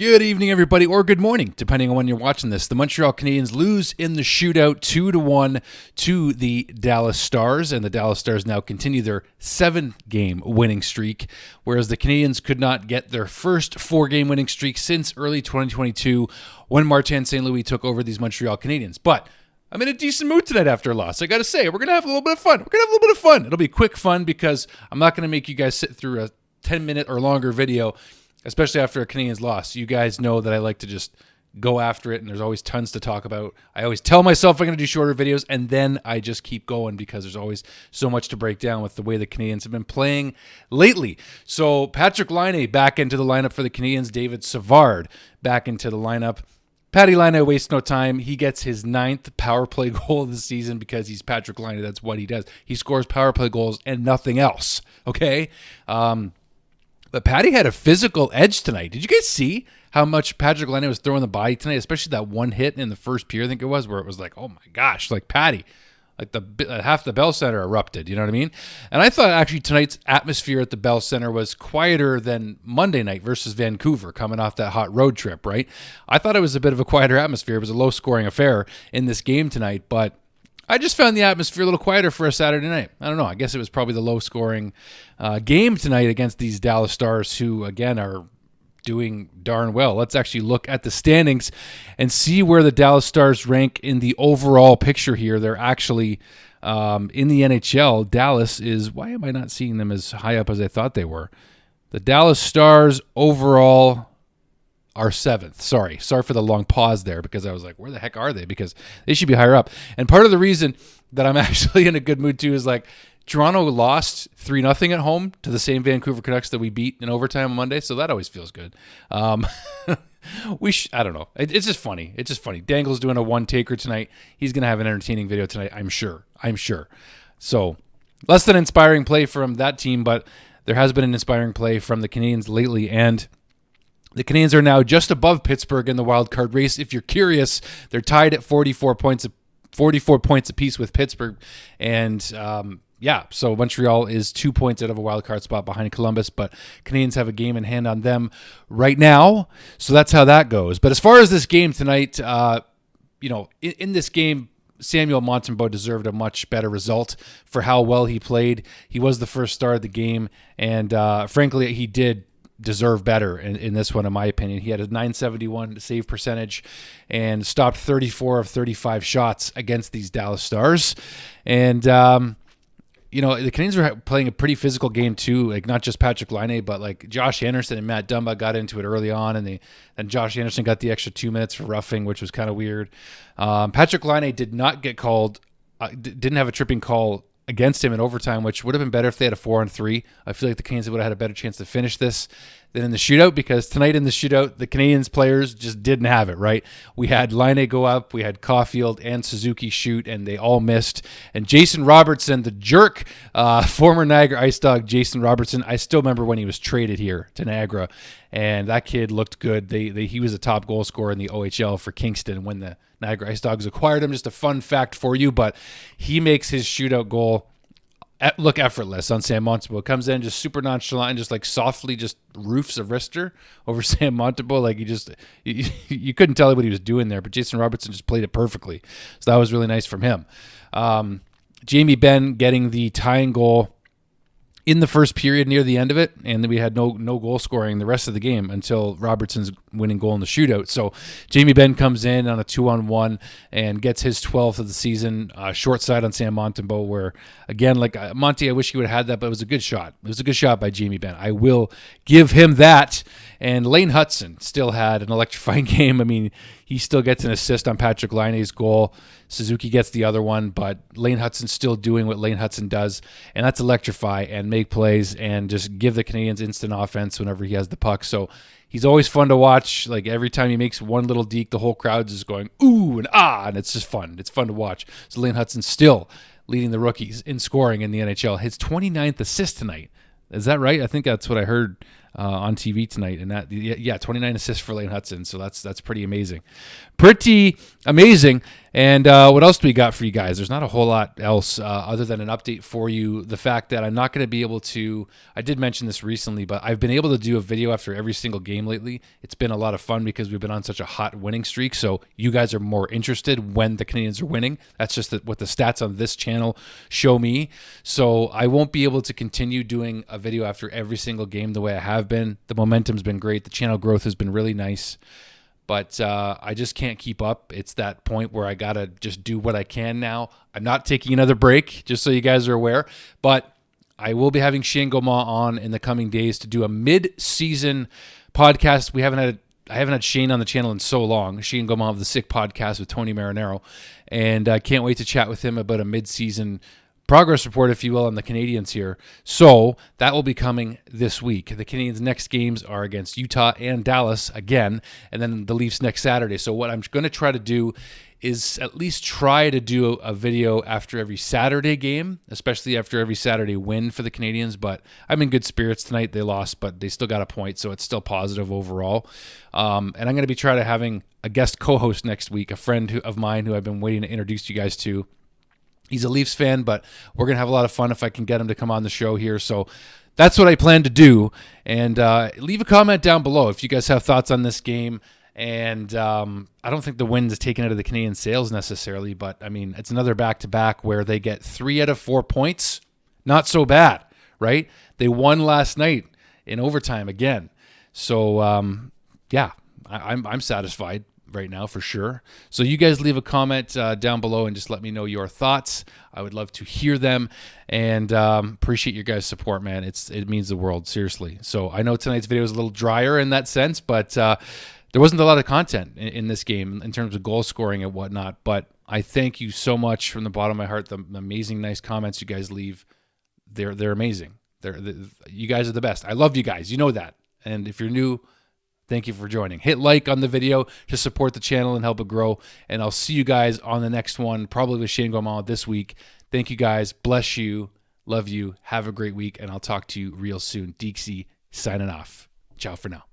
Good evening, everybody, or good morning, depending on when you're watching this. The Montreal Canadiens lose in the shootout 2-1 to the Dallas Stars, and the Dallas Stars now continue their 7-game winning streak, whereas the Canadiens could not get their first 4-game winning streak since early 2022 when Martin St. Louis took over these Montreal Canadiens. But I'm in a decent mood tonight after a loss. I got to say, we're going to have a little bit of fun. It'll be quick fun because I'm not going to make you guys sit through a 10-minute or longer video, especially after a Canadiens loss. You guys know that I like to just go after it, and there's always tons to talk about. I always tell myself I'm going to do shorter videos, and then I just keep going because there's always so much to break down with the way the Canadiens have been playing lately. So Patrik Laine back into the lineup for the Canadiens. David Savard back into the lineup. Patty Laine wastes no time. He gets his 9th power play goal of the season because he's Patrik Laine. That's what he does. He scores power play goals and nothing else, okay? But Patty had a physical edge tonight. Did you guys see how much Patrik Laine was throwing the body tonight, especially that one hit in the first period, I think it was, where it was like, oh my gosh, like Patty, like the half the Bell Center erupted, you know what I mean? And I thought actually tonight's atmosphere at the Bell Center was quieter than Monday night versus Vancouver coming off that hot road trip, right? I thought it was a bit of a quieter atmosphere. It was a low-scoring affair in this game tonight, but I just found the atmosphere a little quieter for a Saturday night. I don't know. I guess it was probably the low-scoring game tonight against these Dallas Stars, who, again, are doing darn well. Let's actually look at the standings and see where the Dallas Stars rank in the overall picture here. They're actually in the NHL. Dallas is, why am I not seeing them as high up as I thought they were? The Dallas Stars overall are 7th. Sorry for the long pause there, because I was like, where the heck are they? Because they should be higher up. And part of the reason that I'm actually in a good mood too is like Toronto lost 3-0 at home to the same Vancouver Canucks that we beat in overtime on Monday, so that always feels good. I don't know. It's just funny. Dangle's doing a one-taker tonight. He's going to have an entertaining video tonight, I'm sure. So less than inspiring play from that team, but there has been an inspiring play from the Canadiens lately, and the Canadiens are now just above Pittsburgh in the wild card race. If you're curious, they're tied at 44 points apiece with Pittsburgh. And so Montreal is 2 points out of a wild card spot behind Columbus, but Canadiens have a game in hand on them right now. So that's how that goes. But as far as this game tonight, in this game, Samuel Montembeault deserved a much better result for how well he played. He was the first star of the game, and frankly, he did deserve better in this one, in my opinion. He had a .971 save percentage and stopped 34 of 35 shots against these Dallas Stars. And, the Canadiens were playing a pretty physical game too, like not just Patrik Laine, but like Josh Anderson and Matt Dumba got into it early on, and Josh Anderson got the extra 2 minutes for roughing, which was kind of weird. Patrik Laine did not get called, didn't have a tripping call against him in overtime, which would have been better if they had a 4-on-3. I feel like the Canadiens would have had a better chance to finish this than in the shootout, because tonight in the shootout, the Canadiens players just didn't have it, right? We had Laine go up, we had Caulfield and Suzuki shoot, and they all missed. And Jason Robertson, the jerk, former Niagara Ice Dog Jason Robertson, I still remember when he was traded here to Niagara, and that kid looked good. He was a top goal scorer in the OHL for Kingston when the Niagara Ice Dogs acquired him. Just a fun fact for you, but he makes his shootout goal look effortless on Sam Montembeault. Comes in just super nonchalant and just like softly just roofs a wrister over Sam Montembeault. Like you couldn't tell what he was doing there, but Jason Robertson just played it perfectly. So that was really nice from him. Jamie Benn getting the tying goal in the first period near the end of it, and then we had no goal scoring the rest of the game until Robertson's winning goal in the shootout. So Jamie Benn comes in on a 2-on-1 and gets his 12th of the season, short side on Sam Montembeault, where, again, like Monty, I wish he would have had that, but it was a good shot. It was a good shot by Jamie Benn. I will give him that. And Lane Hutson still had an electrifying game. I mean, he still gets an assist on Patrik Laine's goal. Suzuki gets the other one, but Lane Hutson's still doing what Lane Hutson does, and that's electrify and make plays and just give the Canadiens instant offense whenever he has the puck. So he's always fun to watch. Like every time he makes one little deke, the whole crowd's just going ooh and ah, and it's just fun. It's fun to watch. So Lane Hutson's still leading the rookies in scoring in the NHL. His 29th assist tonight. Is that right? I think that's what I heard on TV tonight. And that, yeah, 29 assists for Lane Hutson. So that's pretty amazing. Pretty amazing. And what else do we got for you guys? There's not a whole lot else other than an update for you. The fact that I'm not going to be able to, I did mention this recently, but I've been able to do a video after every single game lately. It's been a lot of fun because we've been on such a hot winning streak. So you guys are more interested when the Canadiens are winning. That's just what the stats on this channel show me. So I won't be able to continue doing a video after every single game the way I have been. The momentum's been great. The channel growth has been really nice. But I just can't keep up. It's that point where I got to just do what I can now. I'm not taking another break, just so you guys are aware. But I will be having Shane Gaumont on in the coming days to do a mid-season podcast. I haven't had Shane on the channel in so long. Shane Gaumont of the Sick Podcast with Tony Marinaro. And I can't wait to chat with him about a mid-season progress report, if you will, on the Canadiens here. So that will be coming this week. The Canadiens' next games are against Utah and Dallas again, and then the Leafs next Saturday. So what I'm going to try to do is at least try to do a video after every Saturday game, especially after every Saturday win for the Canadiens. But I'm in good spirits tonight. They lost, but they still got a point, so it's still positive overall. And I'm going to be trying to having a guest co-host next week, a friend of mine who I've been waiting to introduce you guys to. He's a Leafs fan, but we're going to have a lot of fun if I can get him to come on the show here. So that's what I plan to do. And leave a comment down below if you guys have thoughts on this game. And I don't think the win is taken out of the Canadian sales necessarily, but, I mean, it's another back-to-back where they get 3 out of 4 points. Not so bad, right? They won last night in overtime again. So, yeah, I'm satisfied right now for sure. So you guys leave a comment down below and just let me know your thoughts. I would love to hear them, and appreciate your guys' support, man. It means the world, seriously. So I know tonight's video is a little drier in that sense, but there wasn't a lot of content in this game in terms of goal scoring and whatnot. But I thank you so much from the bottom of my heart. The amazing, nice comments you guys leave, they're amazing. You guys are the best. I love you guys. You know that. And if you're new, thank you for joining. Hit like on the video to support the channel and help it grow. And I'll see you guys on the next one, probably with Shane Gaumont this week. Thank you guys. Bless you. Love you. Have a great week. And I'll talk to you real soon. Deeksy signing off. Ciao for now.